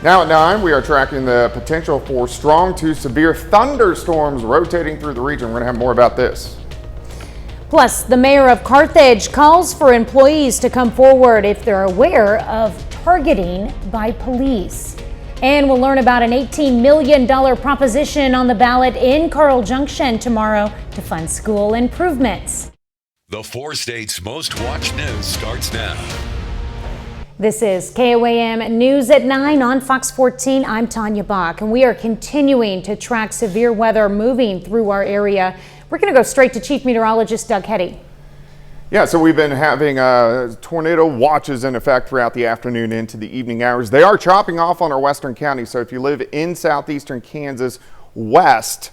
Now at 9, we are tracking the potential for strong to severe thunderstorms rotating through the region. We're going to have more about this. Plus, the mayor of Carthage calls for employees to come forward if they're aware of targeting by police. And we'll learn about an $18 million proposition on the ballot in Junction tomorrow to fund school improvements. The 4 states' most watched news starts now. This is KOAM News at 9 on Fox 14. I'm Tanya Bach, and we are continuing to track severe weather moving through our area. We're going to go straight to Chief Meteorologist Doug Hetty. Yeah, so we've been having tornado watches in effect throughout the afternoon into the evening hours. They are chopping off on our western county, so if you live in southeastern Kansas, west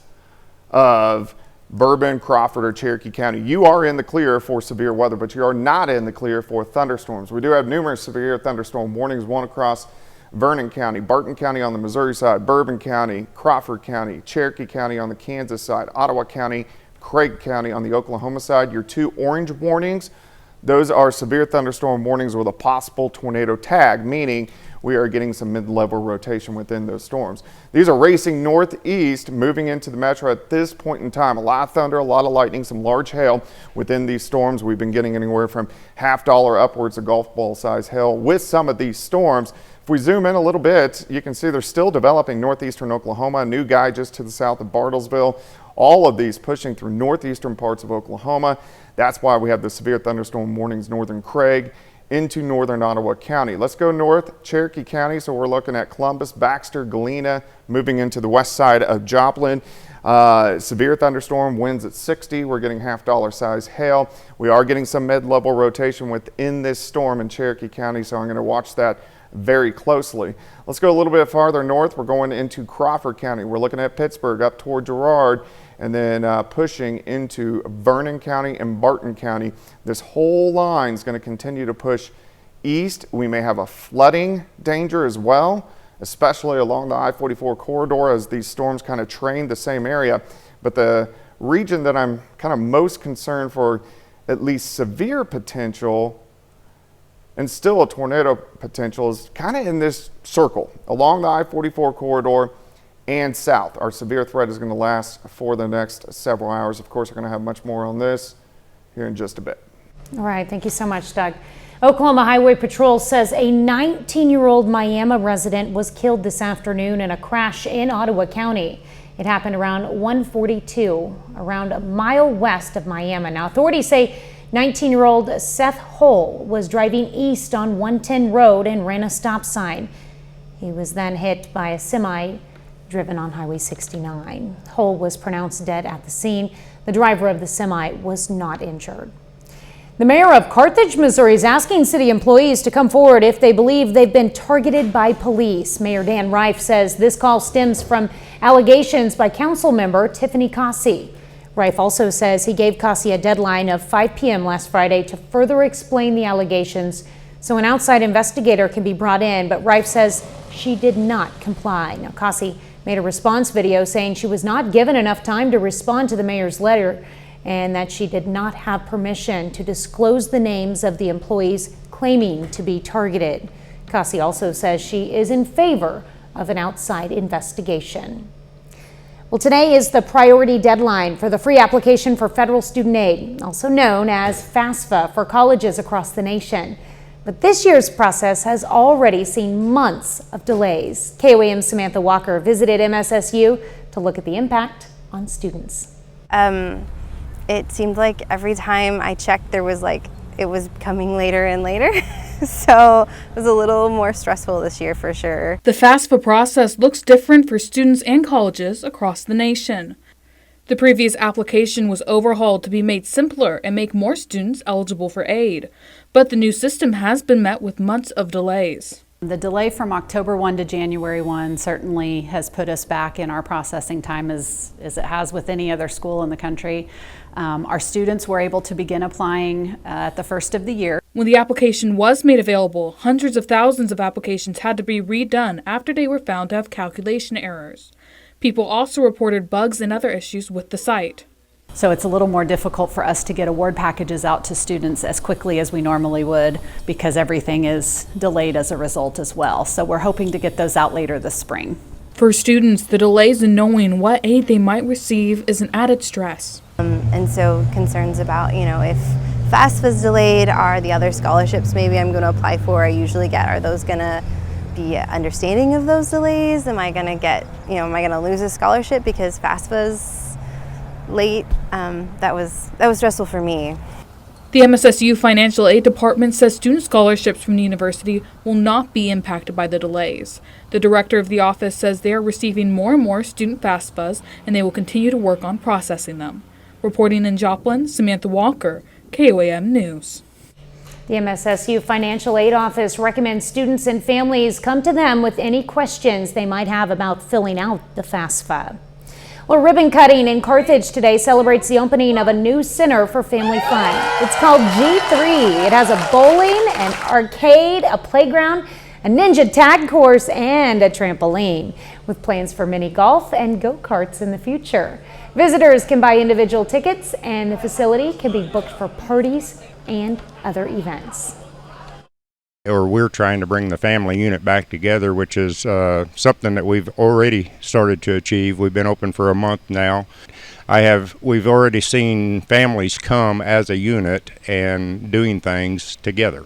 of Bourbon, Crawford, or Cherokee County, you are in the clear for severe weather, but you are not in the clear for thunderstorms. We do have numerous severe thunderstorm warnings, one across Vernon County, Barton County on the Missouri side, Bourbon County, Crawford County, Cherokee County on the Kansas side, Ottawa County, Craig County on the Oklahoma side. Your 2 orange warnings, those are severe thunderstorm warnings with a possible tornado tag, meaning we are getting some mid-level rotation within those storms. These are racing northeast, moving into the metro at this point in time. A lot of thunder, a lot of lightning, some large hail within these storms. We've been getting anywhere from $50 upwards of golf ball size hail with some of these storms. If we zoom in a little bit, you can see they're still developing northeastern Oklahoma, a new guy just to the south of Bartlesville. All of these pushing through northeastern parts of Oklahoma. That's why we have the severe thunderstorm warnings northern Craig into northern Ottawa County. Let's go north, Cherokee County. So we're looking at Columbus, Baxter, Galena, moving into the west side of Joplin. Severe thunderstorm, winds at 60. We're getting $50 size hail. We are getting some mid-level rotation within this storm in Cherokee County, so I'm going to watch that very closely. Let's go a little bit farther north. We're going into Crawford County. We're looking at Pittsburgh up toward Girard, and then pushing into Vernon County and Barton County. This whole line is going to continue to push east. We may have a flooding danger as well, especially along the I-44 corridor as these storms kind of train the same area. But the region that I'm kind of most concerned for at least severe potential and still a tornado potential is kind of in this circle along the I-44 corridor and south. Our severe threat is going to last for the next several hours. Of course, we're going to have much more on this here in just a bit. All right, thank you so much, Doug. Oklahoma Highway Patrol says a 19-year-old Miami resident was killed this afternoon in a crash in Ottawa County. It happened around 1:42, around a mile west of Miami. Now, authorities say 19-year-old Seth Hull was driving east on 110 Road and ran a stop sign. He was then hit by a semi driven on Highway 69. Hull was pronounced dead at the scene. The driver of the semi was not injured. The mayor of Carthage, Missouri is asking city employees to come forward if they believe they've been targeted by police. Mayor Dan Reif says this call stems from allegations by council member Tiffany Cossey. Reif also says he gave Cossey a deadline of 5 p.m. last Friday to further explain the allegations so an outside investigator can be brought in, but Reif says she did not comply. Now, Cossey made a response video saying she was not given enough time to respond to the mayor's letter and that she did not have permission to disclose the names of the employees claiming to be targeted. Cossey also says she is in favor of an outside investigation. Well, today is the priority deadline for the free application for federal student aid, also known as FAFSA, for colleges across the nation. But this year's process has already seen months of delays. KOAM's Samantha Walker visited MSSU to look at the impact on students. It seemed like every time I checked, it was coming later and later. So it was a little more stressful this year for sure. The FAFSA process looks different for students and colleges across the nation. The previous application was overhauled to be made simpler and make more students eligible for aid, but the new system has been met with months of delays. The delay from October 1 to January 1 certainly has put us back in our processing time as it has with any other school in the country. Our students were able to begin applying at the first of the year. When the application was made available, hundreds of thousands of applications had to be redone after they were found to have calculation errors. People also reported bugs and other issues with the site. So it's a little more difficult for us to get award packages out to students as quickly as we normally would because everything is delayed as a result as well. So we're hoping to get those out later this spring. For students, the delays in knowing what aid they might receive is an added stress. And so concerns about, if FAFSA is delayed, are the other scholarships maybe I'm going to apply for, I usually get, are those going to be understanding of those delays? Am I going to get, am I going to lose a scholarship because FAFSA's late? That was stressful for me. The MSSU Financial Aid Department says student scholarships from the university will not be impacted by the delays. The director of the office says they are receiving more and more student FAFSAs, and they will continue to work on processing them. Reporting in Joplin, Samantha Walker, KOAM News. The MSSU Financial Aid Office recommends students and families come to them with any questions they might have about filling out the FAFSA. Well, ribbon cutting in Carthage today celebrates the opening of a new center for family fun. It's called G3. It has a bowling, an arcade, a playground, a ninja tag course, and a trampoline, with plans for mini golf and go-karts in the future. Visitors can buy individual tickets, and the facility can be booked for parties and other events. We're trying to bring the family unit back together, which is something that we've already started to achieve. We've been open for a month now. We've already seen families come as a unit and doing things together.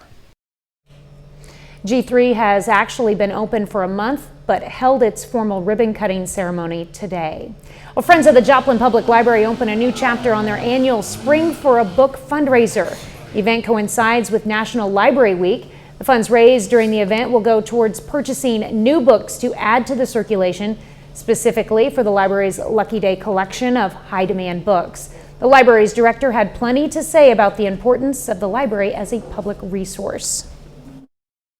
G3 has actually been open for a month, but held its formal ribbon cutting ceremony today. Well, Friends of the Joplin Public Library open a new chapter on their annual Spring for a Book fundraiser. The event coincides with National Library Week. The funds raised during the event will go towards purchasing new books to add to the circulation, specifically for the library's Lucky Day collection of high-demand books. The library's director had plenty to say about the importance of the library as a public resource.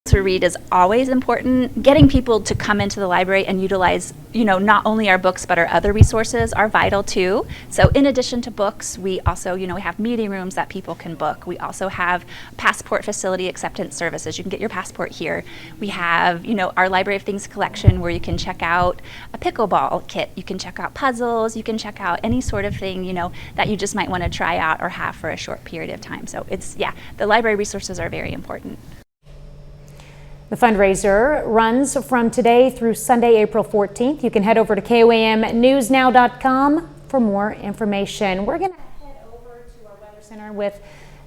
To read is always important. Getting people to come into the library and utilize, not only our books, but our other resources are vital too. So in addition to books, we also, we have meeting rooms that people can book. We also have passport facility acceptance services. You can get your passport here. We have, our Library of Things collection where you can check out a pickleball kit. You can check out puzzles. You can check out any sort of thing, that you just might want to try out or have for a short period of time. So the library resources are very important. The fundraiser runs from today through Sunday, April 14th. You can head over to KOAMnewsnow.com for more information. We're going to head over to our weather center with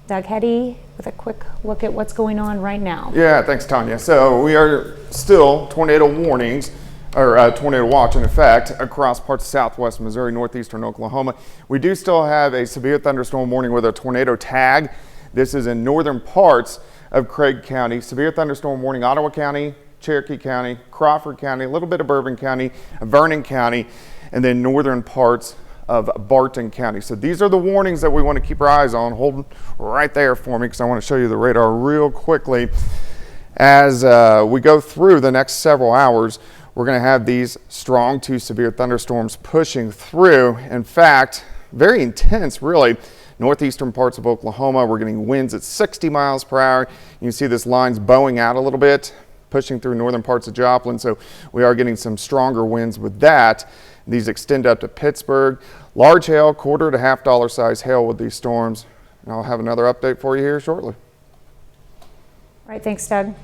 Doug Heddy with a quick look at what's going on right now. Yeah, thanks, Tanya. So we are still tornado warnings, or tornado watch in effect across parts of southwest Missouri, northeastern Oklahoma. We do still have a severe thunderstorm warning with a tornado tag. This is in northern parts of Craig County. Severe thunderstorm warning, Ottawa County, Cherokee County, Crawford County, a little bit of Bourbon County, Vernon County, and then northern parts of Barton County. So these are the warnings that we want to keep our eyes on. Hold right there for me because I want to show you the radar real quickly. As we go through the next several hours, we're going to have these strong to severe thunderstorms pushing through. In fact, very intense, really. Northeastern parts of Oklahoma, we're getting winds at 60 miles per hour. You can see this line's bowing out a little bit, pushing through northern parts of Joplin. So we are getting some stronger winds with that. These extend up to Pittsburgh. Large hail, $quarter to $half size hail with these storms. And I'll have another update for you here shortly. All right, thanks, Doug.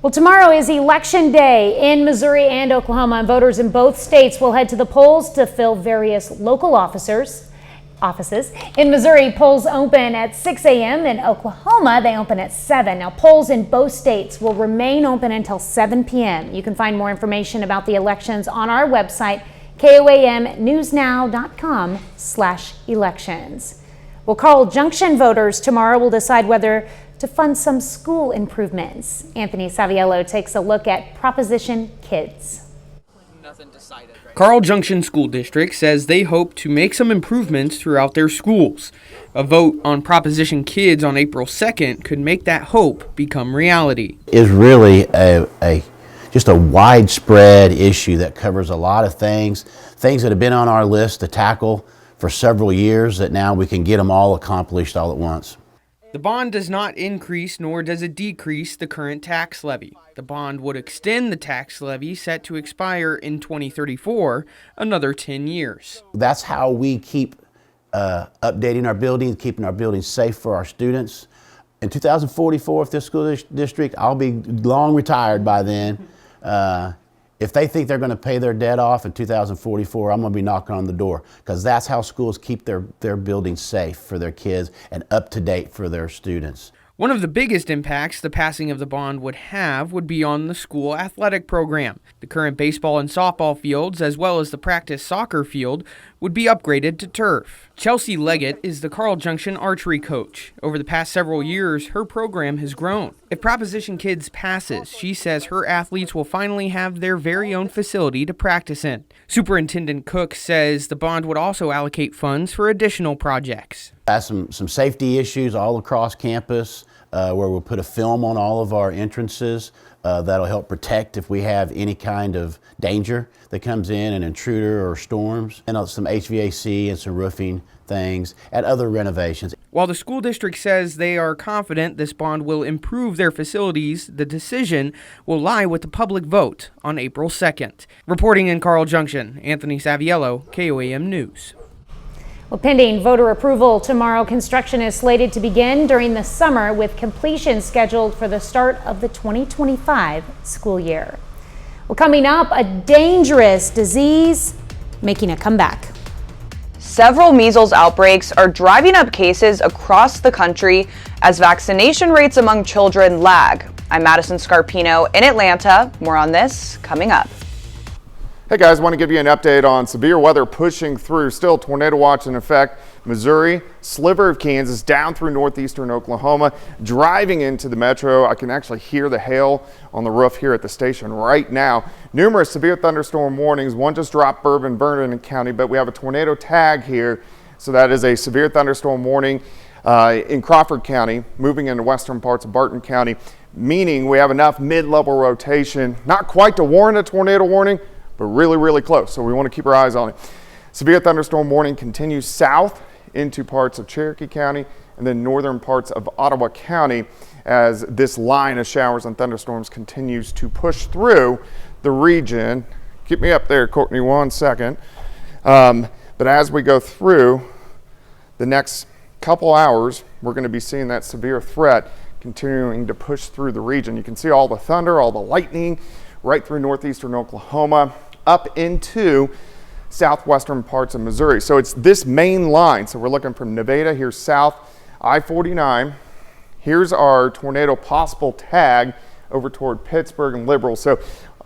Well, tomorrow is Election Day in Missouri and Oklahoma, and voters in both states will head to the polls to fill various local offices. In Missouri, polls open at 6 a.m. In Oklahoma, they open at 7. Now, polls in both states will remain open until 7 p.m. You can find more information about the elections on our website, KOAMnewsnow.com/elections. Well, Carl, Junction voters tomorrow will decide whether to fund some school improvements. Anthony Saviello takes a look at Proposition Kids. Carl Junction School District says they hope to make some improvements throughout their schools. A vote on Proposition Kids on April 2nd could make that hope become reality. It's really just a widespread issue that covers a lot of things that have been on our list to tackle for several years, that now we can get them all accomplished all at once. The bond does not increase nor does it decrease the current tax levy. The bond would extend the tax levy set to expire in 2034 another 10 years. That's how we keep updating our buildings, keeping our buildings safe for our students. In 2044, if this school district, I'll be long retired by then. If they think they're going to pay their debt off in 2044, I'm going to be knocking on the door, because that's how schools keep their buildings safe for their kids and up to date for their students. One of the biggest impacts the passing of the bond would be on the school athletic program. The current baseball and softball fields, as well as the practice soccer field, would be upgraded to turf. Chelsea Leggett is the Carl Junction archery coach. Over the past several years, her program has grown. If Proposition Kids passes, she says her athletes will finally have their very own facility to practice in. Superintendent Cook says the bond would also allocate funds for additional projects. Some safety issues all across campus, where we'll put a film on all of our entrances that'll help protect if we have any kind of danger that comes in, an intruder or storms, and some HVAC and some roofing things and other renovations. While the school district says they are confident this bond will improve their facilities, the decision will lie with the public vote on April 2nd. Reporting in Carl Junction, Anthony Saviello, KOAM News. Well, pending voter approval tomorrow, construction is slated to begin during the summer, with completion scheduled for the start of the 2025 school year. Well, coming up, a dangerous disease making a comeback. Several measles outbreaks are driving up cases across the country as vaccination rates among children lag. I'm Madison Scarpino in Atlanta. More on this coming up. Hey guys, want to give you an update on severe weather pushing through. Still tornado watch in effect. Missouri, sliver of Kansas, down through northeastern Oklahoma, driving into the metro. I can actually hear the hail on the roof here at the station right now. Numerous severe thunderstorm warnings. One just dropped Vernon County, but we have a tornado tag here. So that is a severe thunderstorm warning in Crawford County, moving into western parts of Barton County, meaning we have enough mid-level rotation, not quite to warrant a tornado warning, but really, really close. So we want to keep our eyes on it. Severe thunderstorm warning continues south into parts of Cherokee County and then northern parts of Ottawa County as this line of showers and thunderstorms continues to push through the region. Keep me up there, Courtney, 1 second. But as we go through the next couple hours, we're going to be seeing that severe threat continuing to push through the region. You can see all the thunder, all the lightning right through northeastern Oklahoma, up into southwestern parts of Missouri. So it's this main line. So we're looking from Nevada here south, I-49. Here's our tornado possible tag over toward Pittsburgh and Liberal. So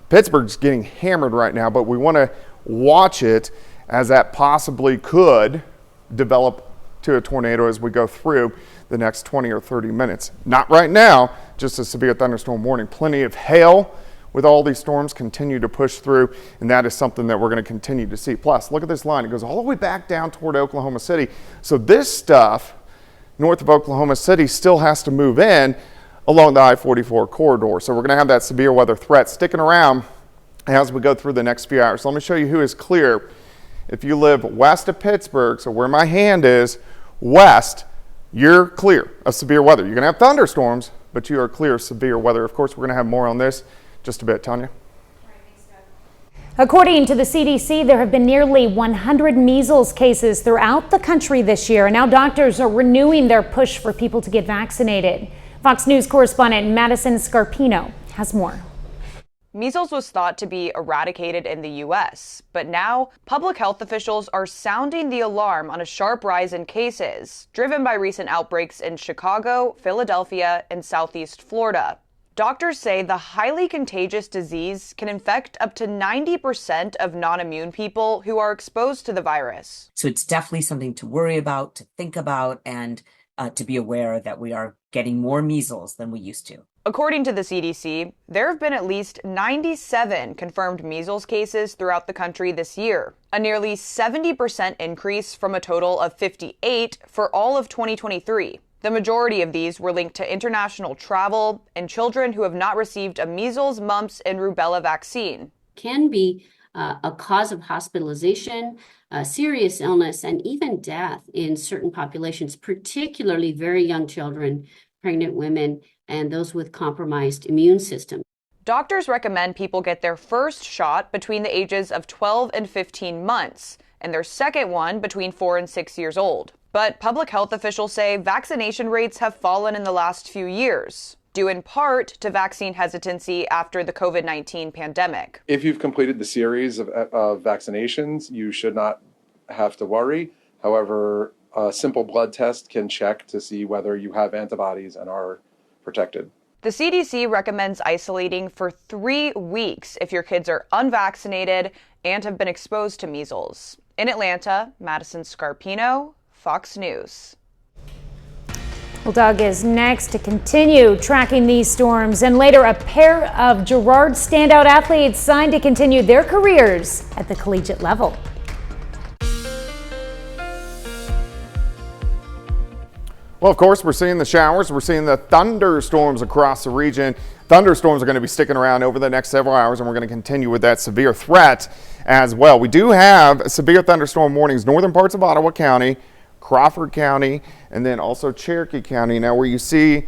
Pittsburgh's getting hammered right now, but we want to watch it as that possibly could develop to a tornado as we go through the next 20 or 30 minutes. Not right now, just a severe thunderstorm warning. Plenty of hail with all these storms continue to push through, and that is something that we're going to continue to see. Plus, look at this line. It goes all the way back down toward Oklahoma City. So this stuff north of Oklahoma City still has to move in along the I-44 corridor. So we're going to have that severe weather threat sticking around as we go through the next few hours. So let me show you who is clear. If you live west of Pittsburgh, so where my hand is, west, you're clear of severe weather. You're going to have thunderstorms, but you are clear of severe weather. Of course, we're going to have more on this just a bit. Tanya? According to the CDC, there have been nearly 100 measles cases throughout the country this year, and now doctors are renewing their push for people to get vaccinated. Fox News correspondent Madison Scarpino has more. Measles was thought to be eradicated in the U.S., but now public health officials are sounding the alarm on a sharp rise in cases, driven by recent outbreaks in Chicago, Philadelphia, and southeast Florida. Doctors say the highly contagious disease can infect up to 90% of non-immune people who are exposed to the virus. So it's definitely something to worry about, to think about, and to be aware that we are getting more measles than we used to. According to the CDC, there have been at least 97 confirmed measles cases throughout the country this year, a nearly 70% increase from a total of 58 for all of 2023. The majority of these were linked to international travel and children who have not received a measles, mumps, and rubella vaccine. Can be a cause of hospitalization, serious illness, and even death in certain populations, particularly very young children, pregnant women, and those with compromised immune systems. Doctors recommend people get their first shot between the ages of 12 and 15 months, and their second one between 4 and 6 years old. But public health officials say vaccination rates have fallen in the last few years, due in part to vaccine hesitancy after the COVID-19 pandemic. If you've completed the series of vaccinations, you should not have to worry. However, a simple blood test can check to see whether you have antibodies and are protected. The CDC recommends isolating for 3 weeks if your kids are unvaccinated and have been exposed to measles. In Atlanta, Madison Scarpino, Fox News. Well, Doug is next to continue tracking these storms, and later a pair of Girard standout athletes signed to continue their careers at the collegiate level. Well, of course, we're seeing the showers. We're seeing the thunderstorms across the region. Thunderstorms are going to be sticking around over the next several hours, and we're going to continue with that severe threat as well. We do have severe thunderstorm warnings, northern parts of Ottawa County, Crawford County, and then also Cherokee County. Now, where you see,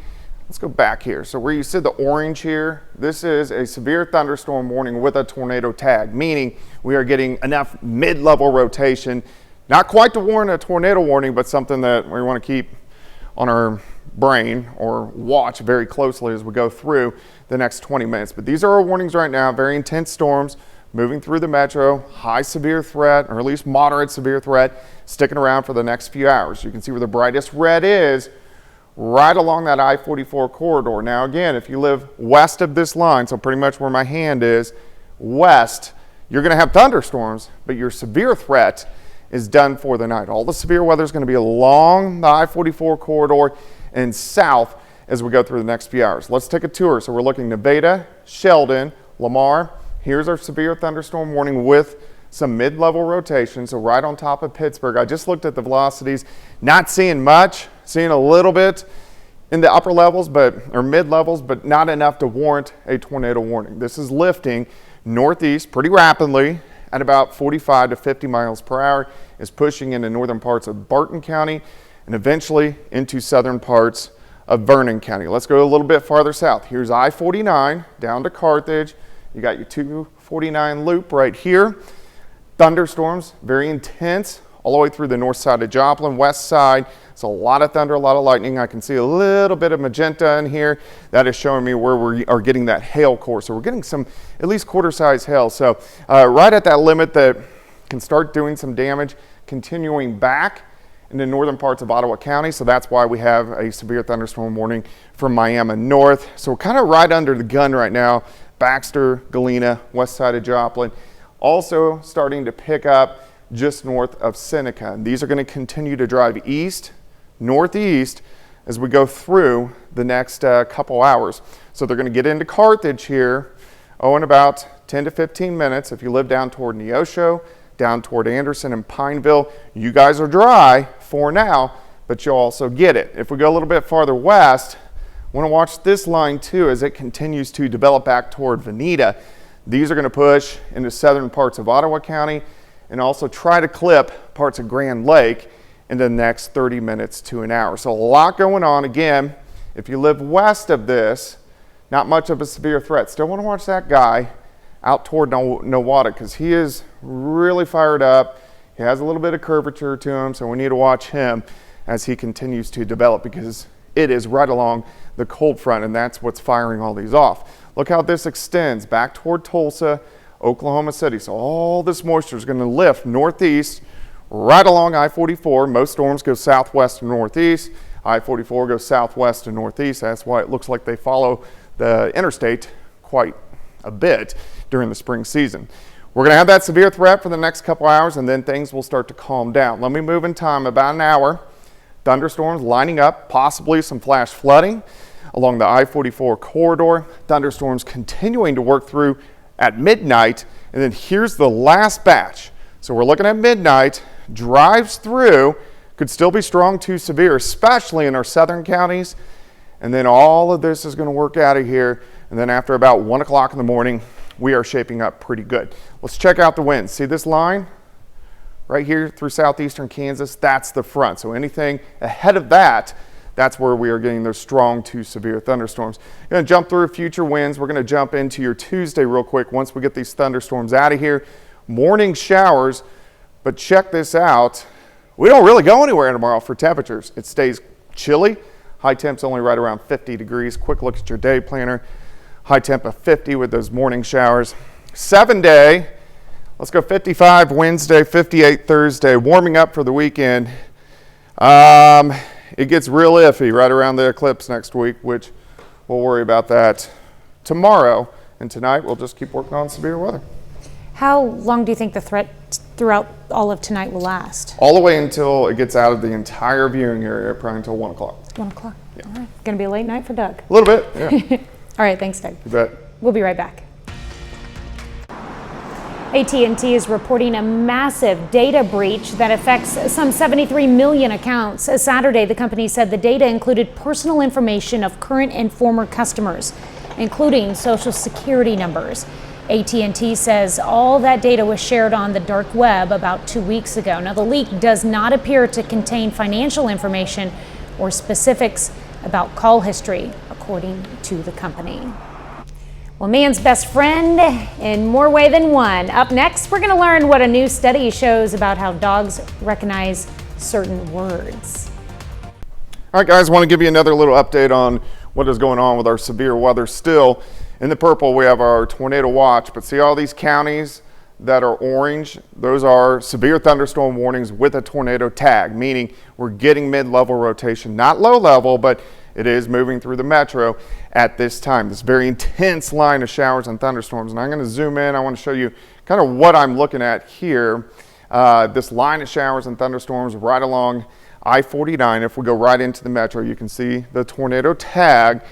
let's go back here. So where you see the orange here, this is a severe thunderstorm warning with a tornado tag, meaning we are getting enough mid-level rotation, not quite to warrant a tornado warning, but something that we want to keep on our brain or watch very closely as we go through the next 20 minutes. But these are our warnings right now. Very intense storms moving through the metro, high severe threat, or at least moderate severe threat, sticking around for the next few hours. You can see where the brightest red is right along that I-44 corridor. Now again, if you live west of this line, so pretty much where my hand is, west, you're going to have thunderstorms, but your severe threat is done for the night. All the severe weather is going to be along the I-44 corridor and south as we go through the next few hours. Let's take a tour. So we're looking Nevada, Sheldon, Lamar. Here's our severe thunderstorm warning with some mid-level rotation. So right on top of Pittsburgh. I just looked at the velocities, not seeing much, seeing a little bit in the upper levels, or mid-levels, but not enough to warrant a tornado warning. This is lifting northeast pretty rapidly at about 45 to 50 miles per hour, is pushing into northern parts of Barton County and eventually into southern parts of Vernon County. Let's go a little bit farther south. Here's I-49 down to Carthage. You got your 249 loop right here. Thunderstorms, very intense, all the way through the north side of Joplin, west side. It's a lot of thunder, a lot of lightning. I can see a little bit of magenta in here. That is showing me where we are getting that hail core. So we're getting some at least quarter-size hail. So right at that limit that can start doing some damage, continuing back in the northern parts of Ottawa County. So that's why we have a severe thunderstorm warning from Miami north. So we're kind of right under the gun right now. Baxter, Galena, west side of Joplin. Also starting to pick up just north of Seneca. And these are going to continue to drive east, northeast as we go through the next couple hours. So they're going to get into Carthage here, in about 10 to 15 minutes. If you live down toward Neosho, down toward Anderson and Pineville, you guys are dry for now, but you'll also get it. If we go a little bit farther west, want to watch this line too as it continues to develop back toward Veneta. These are going to push into southern parts of Ottawa County and also try to clip parts of Grand Lake in the next 30 minutes to an hour. So a lot going on. Again, if you live west of this, not much of a severe threat. Still want to watch that guy out toward Nowata because he is really fired up. He has a little bit of curvature to him, so we need to watch him as he continues to develop because it is right along the cold front, and that's what's firing all these off. Look how this extends back toward Tulsa, Oklahoma City. So all this moisture is going to lift northeast right along I-44. Most storms go southwest and northeast. I-44 goes southwest and northeast. That's why it looks like they follow the interstate quite a bit during the spring season. We're going to have that severe threat for the next couple hours, and then things will start to calm down. Let me move in time about an hour. Thunderstorms lining up, possibly some flash flooding along the I-44 corridor. Thunderstorms continuing to work through at midnight, and then here's the last batch. So we're looking at midnight, drives through, could still be strong to severe, especially in our southern counties. And then all of this is going to work out of here. And then after about 1 o'clock in the morning, we are shaping up pretty good. Let's check out the winds. See this line right here through southeastern Kansas? That's the front. So anything ahead of that, that's where we are getting those strong to severe thunderstorms. We're going to jump through future winds. We're going to jump into your Tuesday real quick once we get these thunderstorms out of here. Morning showers, But check this out. We don't really go anywhere tomorrow for temperatures. It stays chilly. High temps only right around 50 degrees. Quick look at your day planner. High temp of 50 with those morning showers. 7-day. Let's go 55 Wednesday, 58 Thursday. Warming up for the weekend. It gets real iffy right around the eclipse next week, which we'll worry about that tomorrow. And tonight we'll just keep working on severe weather. How long do you think the threat throughout all of tonight will last? All the way until it gets out of the entire viewing area, probably until 1 o'clock. 1 o'clock. Yeah. All right. Going to be a late night for Doug. A little bit, yeah. All right, thanks, Doug. You bet. We'll be right back. AT&T is reporting a massive data breach that affects some 73 million accounts. Saturday, the company said the data included personal information of current and former customers, including social security numbers. AT&T says all that data was shared on the dark web about 2 weeks ago. Now, the leak does not appear to contain financial information or specifics about call history, according to the company. Well, man's best friend in more way than one. Up next, we're going to learn what a new study shows about how dogs recognize certain words. All right, guys, I want to give you another little update on what is going on with our severe weather still. In the purple, we have our tornado watch, but see all these counties that are orange? Those are severe thunderstorm warnings with a tornado tag, meaning we're getting mid-level rotation, not low level, but it is moving through the metro at this time. This very intense line of showers and thunderstorms. And I'm going to zoom in. I want to show you kind of what I'm looking at here. This line of showers and thunderstorms right along I-49. If we go right into the metro, you can see the tornado tag.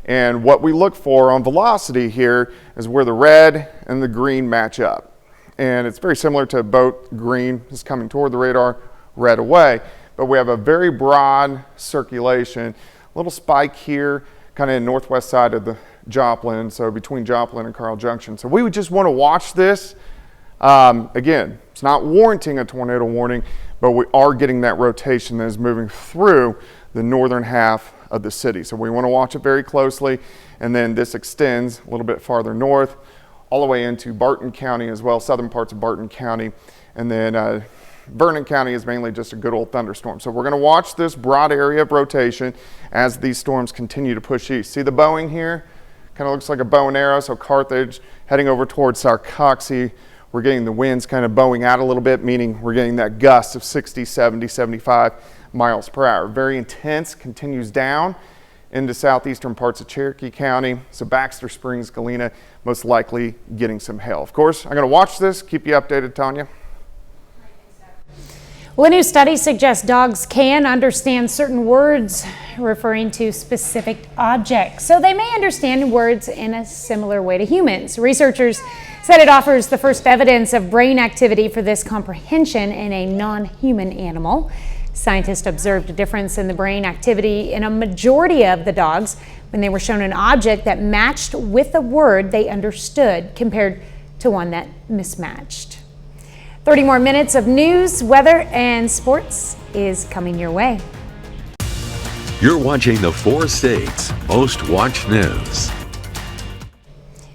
And what we look for on velocity here is where the red and the green match up. And it's very similar to a boat. Green is coming toward the radar, red away. But we have a very broad circulation. Little spike here, kind of in northwest side of the Joplin, so between Joplin and Carl Junction. So we would just want to watch this. Again, it's not warranting a tornado warning, but we are getting that rotation that is moving through the northern half of the city. So we want to watch it very closely. And then this extends a little bit farther north, all the way into Barton County as well, southern parts of Barton County. And then Vernon County is mainly just a good old thunderstorm. So we're going to watch this broad area of rotation as these storms continue to push east. See the bowing here? Kind of looks like a bow and arrow. So Carthage heading over towards Sarcoxy. We're getting the winds kind of bowing out a little bit, meaning we're getting that gust of 60, 70, 75 miles per hour. Very intense, continues down into southeastern parts of Cherokee County. So Baxter Springs, Galena, most likely getting some hail. Of course, I'm going to watch this, keep you updated, Tanya. Well, a new study suggests dogs can understand certain words referring to specific objects, so they may understand words in a similar way to humans. Researchers said it offers the first evidence of brain activity for this comprehension in a non-human animal. Scientists observed a difference in the brain activity in a majority of the dogs when they were shown an object that matched with a word they understood compared to one that mismatched. 30 more minutes of news, weather, and sports is coming your way. You're watching the 4 states' most watched news.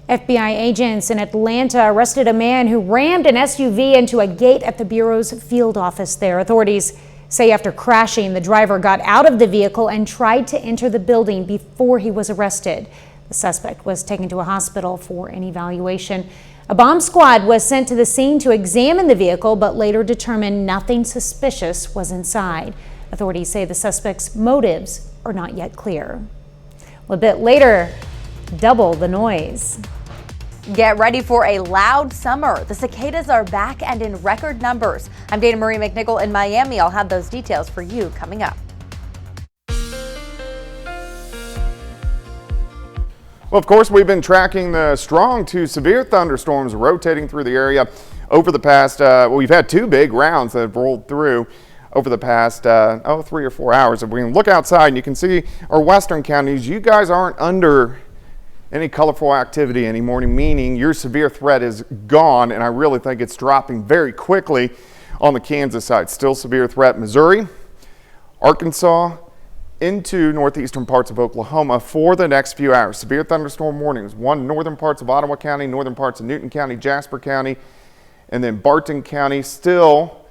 FBI agents in Atlanta arrested a man who rammed an SUV into a gate at the Bureau's field office there. Authorities say after crashing, the driver got out of the vehicle and tried to enter the building before he was arrested. The suspect was taken to a hospital for an evaluation. A bomb squad was sent to the scene to examine the vehicle, but later determined nothing suspicious was inside. Authorities say the suspect's motives are not yet clear. A bit later, double the noise. Get ready for a loud summer. The cicadas are back and in record numbers. I'm Dana Marie McNichol in Miami. I'll have those details for you coming up. Well, of course, we've been tracking the strong to severe thunderstorms rotating through the area over the past, we've had 2 big rounds that have rolled through over the past, 3 or 4 hours. If we can look outside and you can see our western counties, you guys aren't under any colorful activity anymore, meaning your severe threat is gone, and I really think it's dropping very quickly on the Kansas side. Still severe threat Missouri, Arkansas, into northeastern parts of Oklahoma for the next few hours. Severe thunderstorm warnings, one northern parts of Ottawa County, northern parts of Newton County, Jasper County, and then Barton County. Still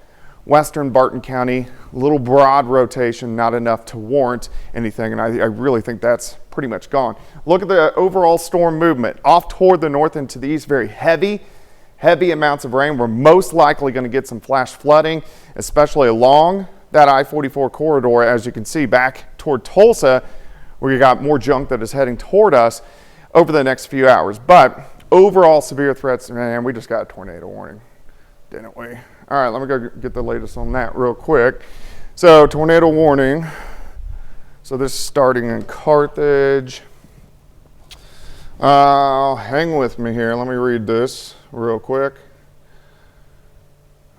western Barton County, a little broad rotation, not enough to warrant anything, and I really think that's pretty much gone. Look at the overall storm movement. Off toward the north and to the east, very heavy amounts of rain. We're most likely going to get some flash flooding, especially along that I-44 corridor, as you can see, back toward Tulsa, where you got more junk that is heading toward us over the next few hours. But overall severe threats, man, we just got a tornado warning, didn't we? All right, let me go get the latest on that real quick. So tornado warning. So this is starting in Carthage. Hang with me here. Let me read this real quick.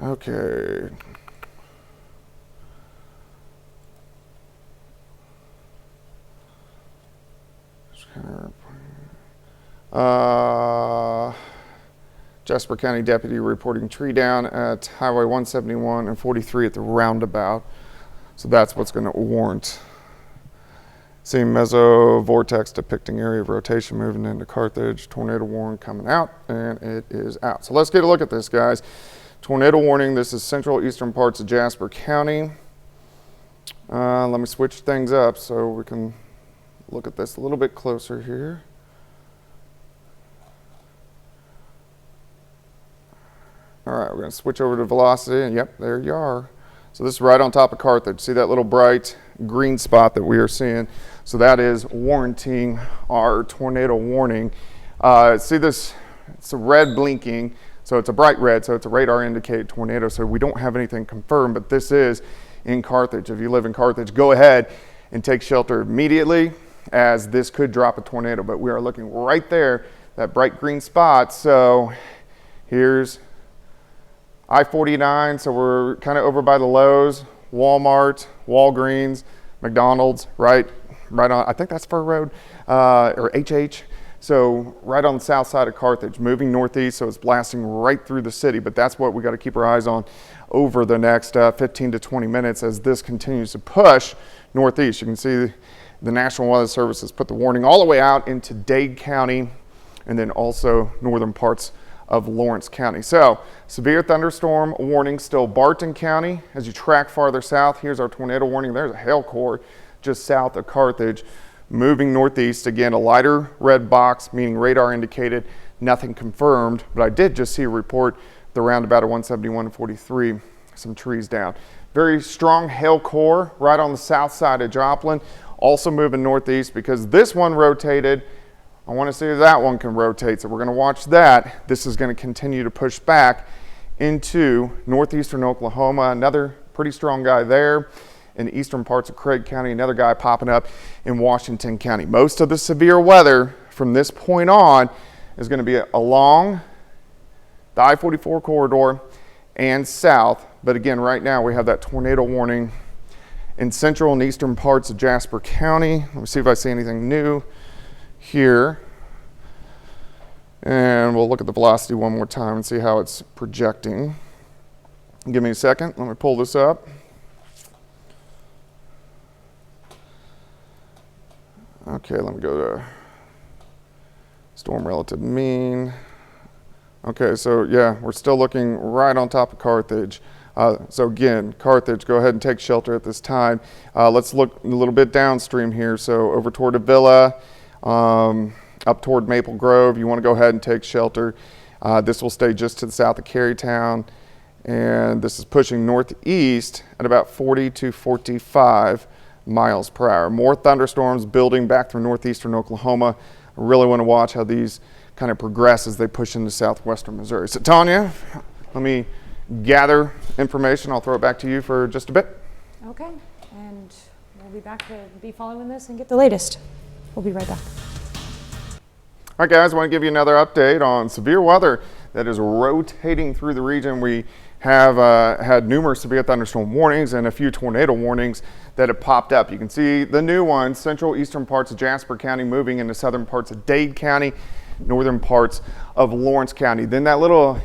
Okay. Jasper County deputy reporting tree down at Highway 171 and 43 at the roundabout. So that's what's going to warrant. Seeing mesovortex depicting area of rotation moving into Carthage. Tornado warning coming out, and it is out. So let's get a look at this, guys. Tornado warning. This is central eastern parts of Jasper County. Let me switch things up so we can look at this a little bit closer here. All right, we're going to switch over to velocity, and yep, there you are. So this is right on top of Carthage. See that little bright green spot that we are seeing? So that is warranting our tornado warning. See this? It's a red blinking, so it's a bright red, so it's a radar indicated tornado, so we don't have anything confirmed, but this is in Carthage. If you live in Carthage, go ahead and take shelter immediately, as this could drop a tornado, but we are looking right there, that bright green spot. So here's I-49, so we're kind of over by the Lowe's, Walmart, Walgreens, McDonald's, right on, I think that's Fur Road, or HH. So right on the south side of Carthage, moving northeast, so it's blasting right through the city, but that's what we got to keep our eyes on over the next 15 to 20 minutes as this continues to push northeast. You can see the National Weather Service has put the warning all the way out into Dade County and then also northern parts of Lawrence County. So severe thunderstorm warning still Barton County. As you track farther south, here's our tornado warning. There's a hail core just south of Carthage moving northeast. Again, a lighter red box, meaning radar indicated, nothing confirmed, but I did just see a report the roundabout at 171 and 43, some trees down. Very strong hail core right on the south side of Joplin, also moving northeast because this one rotated. I want to see if that one can rotate, so we're going to watch that. This is going to continue to push back into northeastern Oklahoma. Another pretty strong guy there in the eastern parts of Craig County. Another guy popping up in Washington County. Most of the severe weather from this point on is going to be along the I-44 corridor and south. But again, right now we have that tornado warning in central and eastern parts of Jasper County. Let me see if I see anything new here, and we'll look at the velocity one more time and see how it's projecting. Give me a second, let me pull this up. Okay, let me go to storm relative mean. Okay, so yeah, we're still looking right on top of Carthage. So again, Carthage, go ahead and take shelter at this time. Let's look a little bit downstream here. So over toward Avila, up toward Maple Grove, you want to go ahead and take shelter. This will stay just to the south of Carytown, and this is pushing northeast at about 40 to 45 miles per hour. More thunderstorms building back through northeastern Oklahoma. I really want to watch how these kind of progress as they push into southwestern Missouri. So Tanya, let me gather information. I'll throw it back to you for just a bit. Okay, and we'll be back to be following this and get the latest. We'll be right back. All right, guys, I want to give you another update on severe weather that is rotating through the region. We have had numerous severe thunderstorm warnings and a few tornado warnings that have popped up. You can see the new ones, central eastern parts of Jasper County moving into southern parts of Dade County, northern parts of Lawrence County. Then that little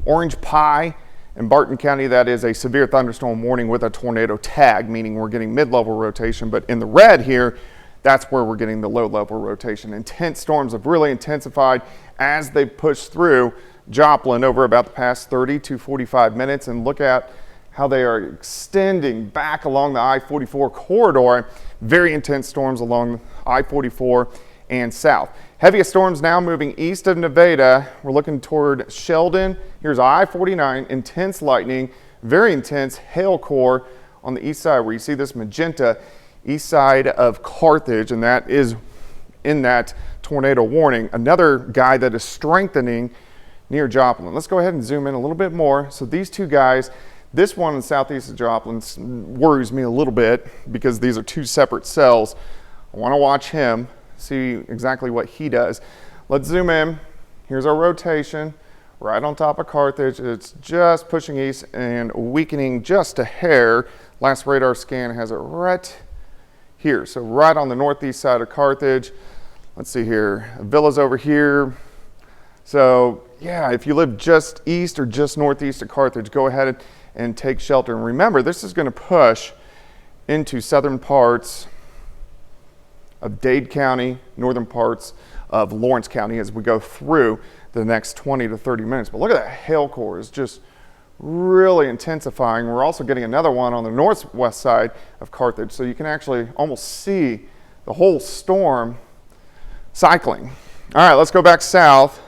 orange pie in Barton County, that is a severe thunderstorm warning with a tornado tag, meaning we're getting mid-level rotation. But in the red here, that's where we're getting the low-level rotation. Intense storms have really intensified as they push through Joplin over about the past 30 to 45 minutes. And look at how they are extending back along the I-44 corridor. Very intense storms along I-44 and south. Heaviest storms now moving east of Nevada. We're looking toward Sheldon. Here's I-49, intense lightning, very intense hail core on the east side where you see this magenta, east side of Carthage, and that is in that tornado warning. Another guy that is strengthening near Joplin. Let's go ahead and zoom in a little bit more. So these two guys, this one in southeast of Joplin worries me a little bit because these are two separate cells. I want to watch him, see exactly what he does. Let's zoom in. Here's our rotation right on top of Carthage. It's just pushing east and weakening just a hair. Last radar scan has it right here. So right on the northeast side of Carthage. Let's see here. Villa's over here. So yeah, if you live just east or just northeast of Carthage, go ahead and take shelter. And remember, this is going to push into southern parts of Dade County, northern parts of Lawrence County as we go through the next 20 to 30 minutes. But look at that hail core, it's just really intensifying. We're also getting another one on the northwest side of Carthage, so you can actually almost see the whole storm cycling. All right, let's go back south.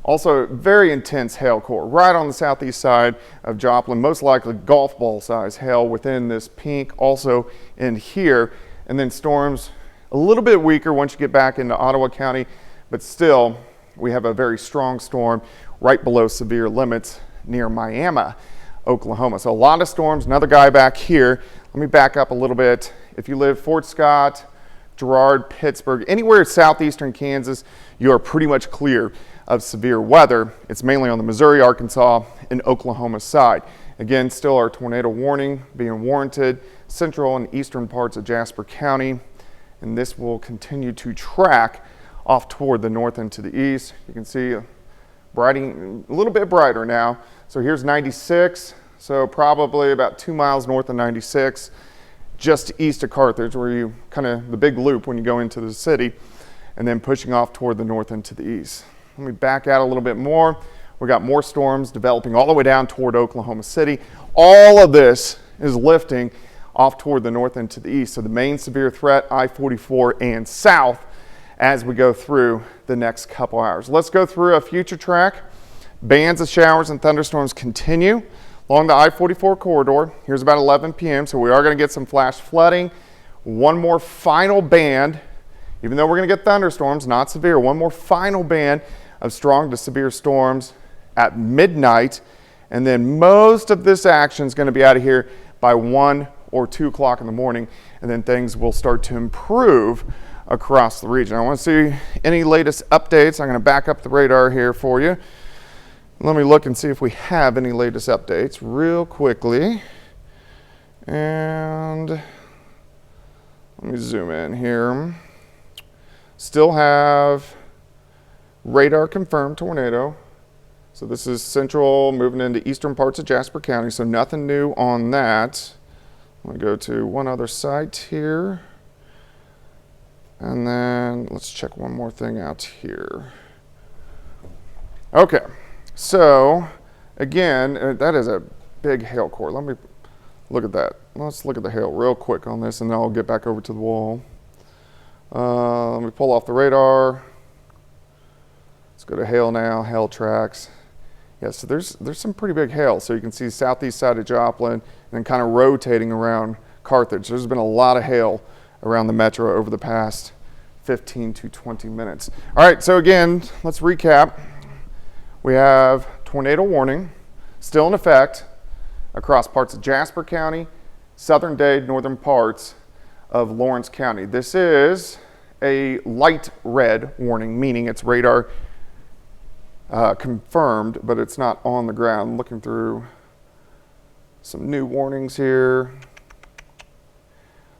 Also, very intense hail core right on the southeast side of Joplin, most likely golf ball size hail within this pink, also in here. And then storms a little bit weaker once you get back into Ottawa County, but still we have a very strong storm right below severe limits near Miami, Oklahoma. So a lot of storms. Another guy back here. Let me back up a little bit. If you live Fort Scott, Girard, Pittsburgh, anywhere southeastern Kansas, you are pretty much clear of severe weather. It's mainly on the Missouri, Arkansas, and Oklahoma side. Again, still our tornado warning being warranted, central and eastern parts of Jasper County, and this will continue to track off toward the north and to the east. You can see brightening a little bit brighter now. So here's 96, so probably about 2 miles north of 96, just east of Carthage, where you kind of the big loop when you go into the city, and then pushing off toward the north and to the east. Let me back out a little bit more. We got more storms developing all the way down toward Oklahoma City. All of this is lifting off toward the north and to the east. So the main severe threat, I-44 and south, as we go through the next couple hours. Let's go through a future track. Bands of showers and thunderstorms continue along the I-44 corridor. Here's about 11 p.m., so we are going to get some flash flooding. One more final band, even though we're going to get thunderstorms, not severe, one more final band of strong to severe storms at midnight, and then most of this action is going to be out of here by 1 or 2 o'clock in the morning, and then things will start to improve across the region. I want to see any latest updates. I'm going to back up the radar here for you. Let me look and see if we have any latest updates real quickly. And let me zoom in here. Still have radar confirmed tornado. So this is central moving into eastern parts of Jasper County, so nothing new on that. I'm going to go to one other site here. And then let's check one more thing out here. Okay, so again, that is a big hail core. Let me look at that. Let's look at the hail real quick on this, and then I'll get back over to the wall. Let me pull off the radar. Let's go to hail now, hail tracks. Yeah, so there's some pretty big hail. So you can see southeast side of Joplin and then kind of rotating around Carthage. There's been a lot of hail around the metro over the past 15 to 20 minutes. All right, so again, let's recap. We have tornado warning still in effect across parts of Jasper County, southern Dade, northern parts of Lawrence County. This is a light red warning, meaning it's radar confirmed, but it's not on the ground. Looking through some new warnings here.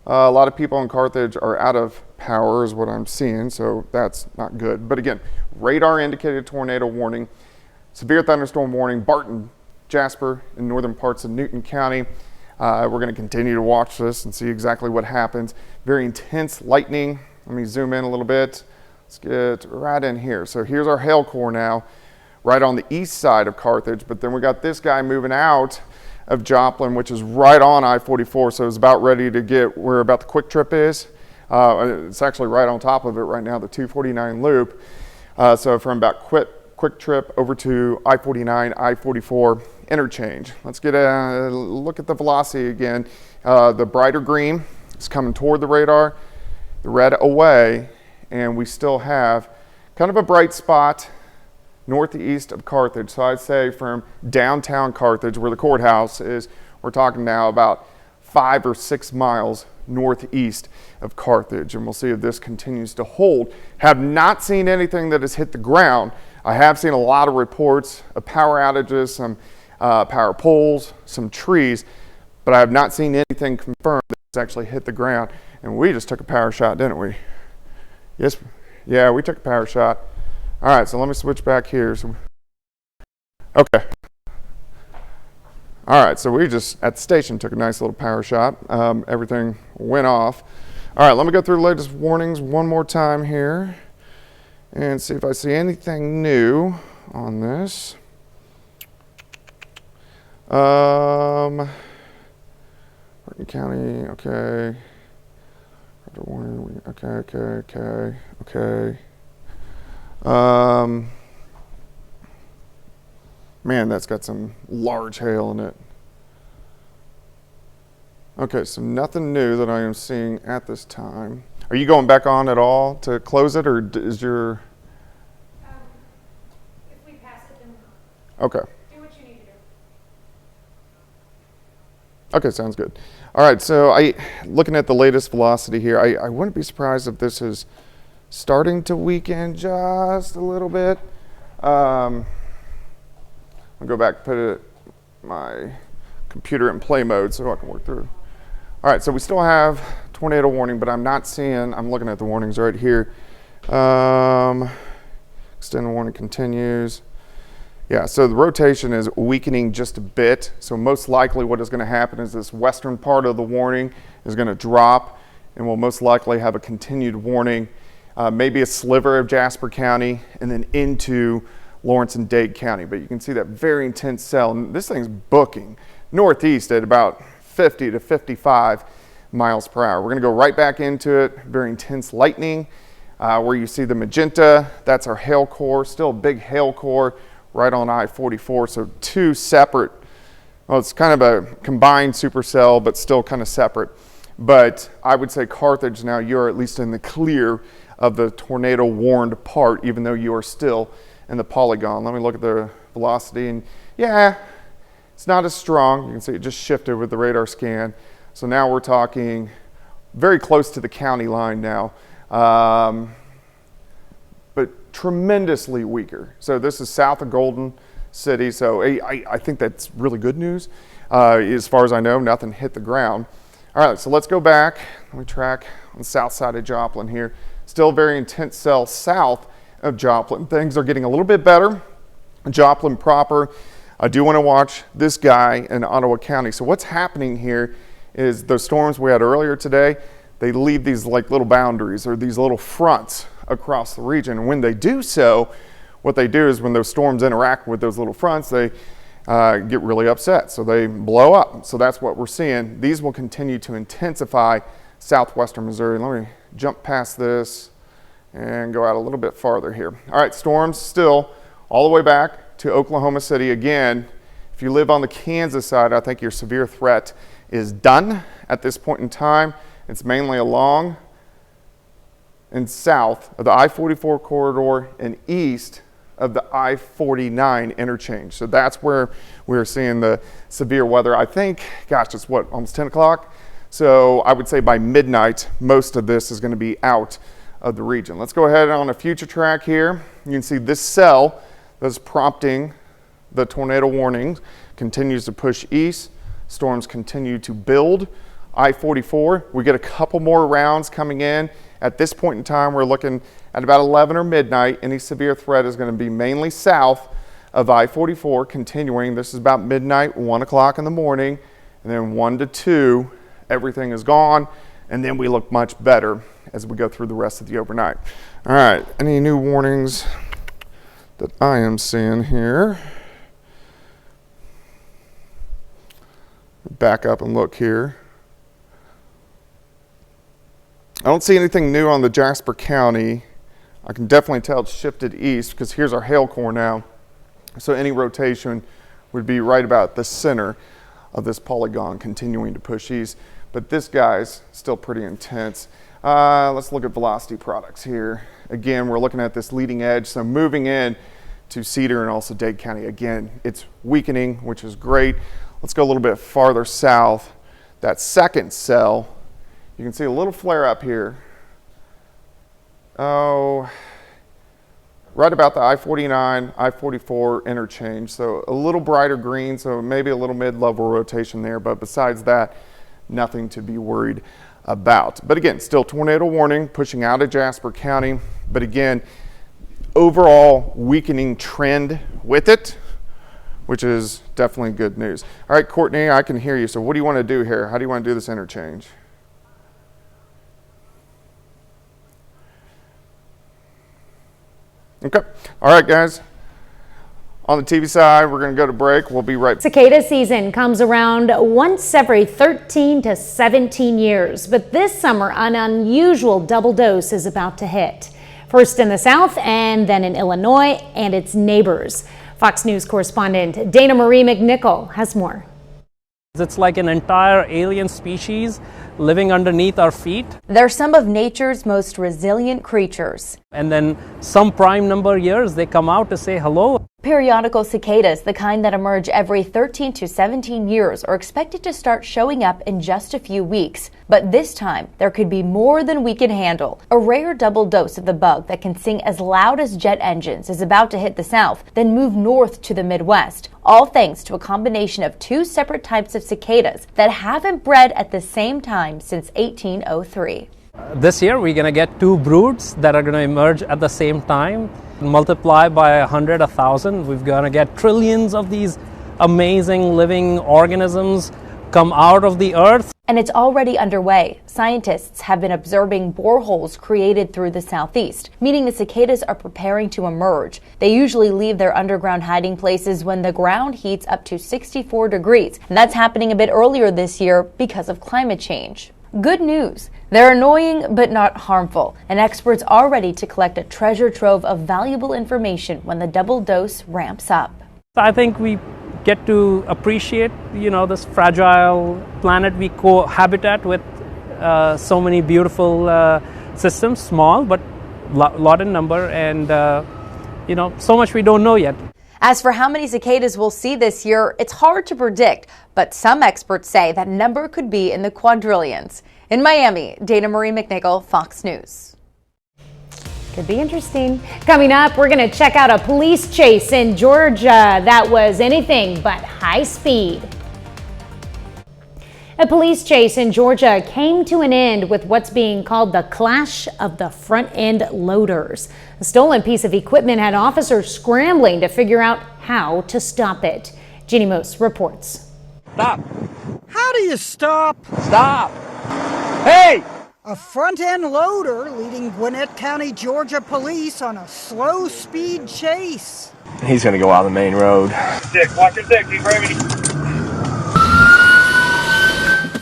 A lot of people in Carthage are out of power is what I'm seeing, so that's not good. But again, radar indicated tornado warning, severe thunderstorm warning, Barton, Jasper, and northern parts of Newton County. We're going to continue to watch this and see exactly what happens. Very intense lightning. Let me zoom in a little bit. Let's get right in here. So here's our hail core now, right on the east side of Carthage, but then we got this guy moving out of Joplin, which is right on I-44, so it's about ready to get where about the Quick Trip is. It's actually right on top of it right now, the 249 loop. So from about Quick Trip over to I-49, I-44 interchange. Let's get a look at the velocity again. The brighter green is coming toward the radar, the red away, and we still have kind of a bright spot northeast of Carthage. So I'd say from downtown Carthage, where the courthouse is, we're talking now about 5 or 6 miles northeast of Carthage, and we'll see if this continues to hold. Have not seen anything that has hit the ground. I have seen a lot of reports of power outages, some power poles, some trees, but I have not seen anything confirmed that it's actually hit the ground. And we just took a power shot, didn't we? Yes, yeah, we took a power shot. All right, so let me switch back here. Okay. All right, so we just, at the station, took a nice little power shot. Everything went off. All right, let me go through the latest warnings one more time here and see if I see anything new on this. Hardin County, okay. Warning, okay. Man, that's got some large hail in it. Okay, so nothing new that I am seeing at this time. Are you going back on at all to close it, or is your... If we pass it, then Okay. do what you need to do. Okay, sounds good. All right, so looking at the latest velocity here, I wouldn't be surprised if this is starting to weaken just a little bit. I'll go back, put my computer in play mode so I can work through. All right, so we still have tornado warning, but I'm not seeing, I'm looking at the warnings right here. Extended warning continues. Yeah, so the rotation is weakening just a bit. So most likely what is going to happen is this western part of the warning is going to drop, and we'll most likely have a continued warning, maybe a sliver of Jasper County and then into Lawrence and Dade County. But you can see that very intense cell, and this thing's booking northeast at about 50 to 55 miles per hour. We're going to go right back into it. Very intense lightning. Where you see the magenta, that's our hail core, still a big hail core right on I-44. So two separate, well, it's kind of a combined supercell, but still kind of separate. But I would say Carthage now, you're at least in the clear of the tornado warned part, even though you are still in the polygon. Let me look at the velocity, and yeah, it's not as strong. You can see it just shifted with the radar scan. So now we're talking very close to the county line now, but tremendously weaker. So this is south of Golden City. So I think that's really good news. As far as I know, nothing hit the ground. All right, so let's go back. Let me track on the south side of Joplin here. Still very intense cell south of Joplin. Things are getting a little bit better. Joplin proper. I do want to watch this guy in Ottawa County. So what's happening here is those storms we had earlier today, they leave these like little boundaries or these little fronts across the region. And when they do so, what they do is when those storms interact with those little fronts, they get really upset. So they blow up. So that's what we're seeing. These will continue to intensify southwestern Missouri. Let me jump past this and go out a little bit farther here. All right, storms still all the way back to Oklahoma City. Again, if you live on the Kansas side, I think your severe threat is done at this point in time. It's mainly along and south of the I-44 corridor and east of the I-49 interchange. So that's where we're seeing the severe weather. I think, gosh, it's what, almost 10 o'clock? So I would say by midnight, most of this is going to be out of the region. Let's go ahead on a future track here. You can see this cell that's prompting the tornado warnings continues to push east. Storms continue to build. I-44, we get a couple more rounds coming in. At this point in time, we're looking at about 11 or midnight. Any severe threat is going to be mainly south of I-44 continuing. This is about midnight, 1 o'clock in the morning, and then 1 to 2, everything is gone, and then we look much better as we go through the rest of the overnight. All right, any new warnings that I am seeing here? Back up and look here. I don't see anything new on the Jasper County. I can definitely tell it's shifted east because here's our hail core now. So any rotation would be right about the center of this polygon continuing to push east. But this guy's still pretty intense. Let's look at velocity products here. Again, we're looking at this leading edge. So moving in to Cedar and also Dade County. Again, it's weakening, which is great. Let's go a little bit farther south. That second cell, you can see a little flare up here. Oh, right about the I-49, I-44 interchange. So a little brighter green, so maybe a little mid-level rotation there. But besides that, nothing to be worried about. But again, still tornado warning pushing out of Jasper County. But again, overall weakening trend with it, which is definitely good news. All right, Courtney, I can hear you. So what do you want to do here? How do you want to do this interchange? Okay. All right, guys. On the TV side, we're going to go to break. We'll be right back. Cicada season comes around once every 13 to 17 years, but this summer an unusual double dose is about to hit. First in the south and then in Illinois and its neighbors. Fox News correspondent Dana Marie McNichol has more. It's like an entire alien species living underneath our feet. They're some of nature's most resilient creatures. And then some prime number years, they come out to say hello. Periodical cicadas, the kind that emerge every 13 to 17 years, are expected to start showing up in just a few weeks. But this time, there could be more than we can handle. A rare double dose of the bug that can sing as loud as jet engines is about to hit the south, then move north to the Midwest. All thanks to a combination of two separate types of cicadas that haven't bred at the same time since 1803. This year, we're going to get two broods that are going to emerge at the same time. Multiply by 100, 1,000. We're going to get trillions of these amazing living organisms come out of the earth. And it's already underway. Scientists have been observing boreholes created through the southeast, meaning the cicadas are preparing to emerge. They usually leave their underground hiding places when the ground heats up to 64 degrees. And that's happening a bit earlier this year because of climate change. Good news. They're annoying but not harmful, and experts are ready to collect a treasure trove of valuable information when the double dose ramps up. I think we get to appreciate, this fragile planet we cohabitat with, so many beautiful systems, small but lot in number, and so much we don't know yet. As for how many cicadas we'll see this year, it's hard to predict, but some experts say that number could be in the quadrillions. In Miami, Dana Marie McNichol, Fox News. Could be interesting. Coming up, we're going to check out a police chase in Georgia that was anything but high speed. A police chase in Georgia came to an end with what's being called the clash of the front-end loaders. A stolen piece of equipment had officers scrambling to figure out how to stop it. Jeannie Moose reports. Stop. How do you stop? Stop. Hey! A front-end loader leading Gwinnett County, Georgia police on a slow-speed chase. He's going to go out the main road. Dick, watch your dick, be gravity.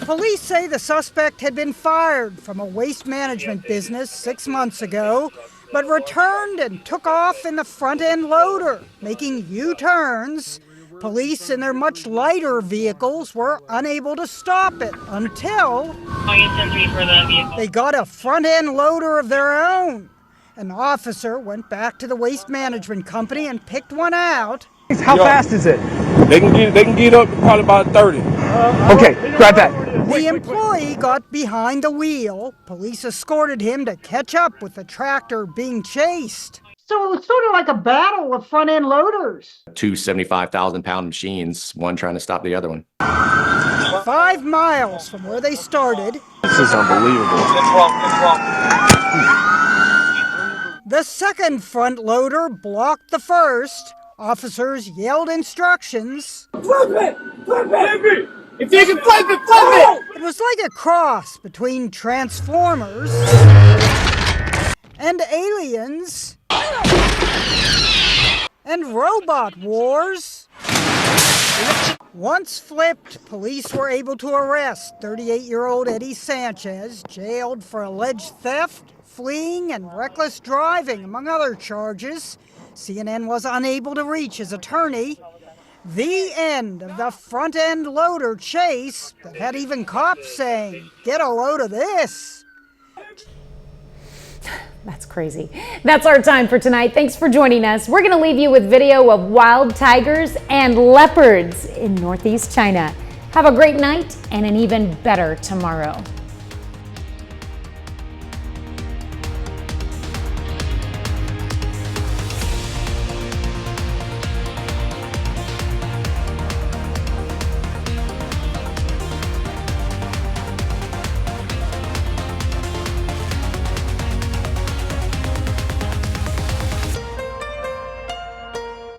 Police say the suspect had been fired from a waste management business 6 months ago, but returned and took off in the front-end loader, making U-turns. Police in their much lighter vehicles were unable to stop it until they got a front-end loader of their own. An officer went back to the waste management company and picked one out. How fast is it? They can get up to probably about 30. Okay, grab that. The employee got behind the wheel. Police escorted him to catch up with the tractor being chased. So it was sort of like a battle of front-end loaders. Two 75,000-pound machines, one trying to stop the other one. 5 miles from where they started. This is unbelievable. The second front loader blocked the first. Officers yelled instructions. Flip it! Flip it! If you can flip it, flip it! It was like a cross between Transformers and Aliens and Robot Wars. Once flipped, police were able to arrest 38-year-old Eddie Sanchez, jailed for alleged theft, fleeing, and reckless driving, among other charges. CNN was unable to reach his attorney. The end of the front-end loader chase that had even cops saying, "Get a load of this." That's crazy. That's our time for tonight. Thanks for joining us. We're going to leave you with video of wild tigers and leopards in Northeast China. Have a great night and an even better tomorrow.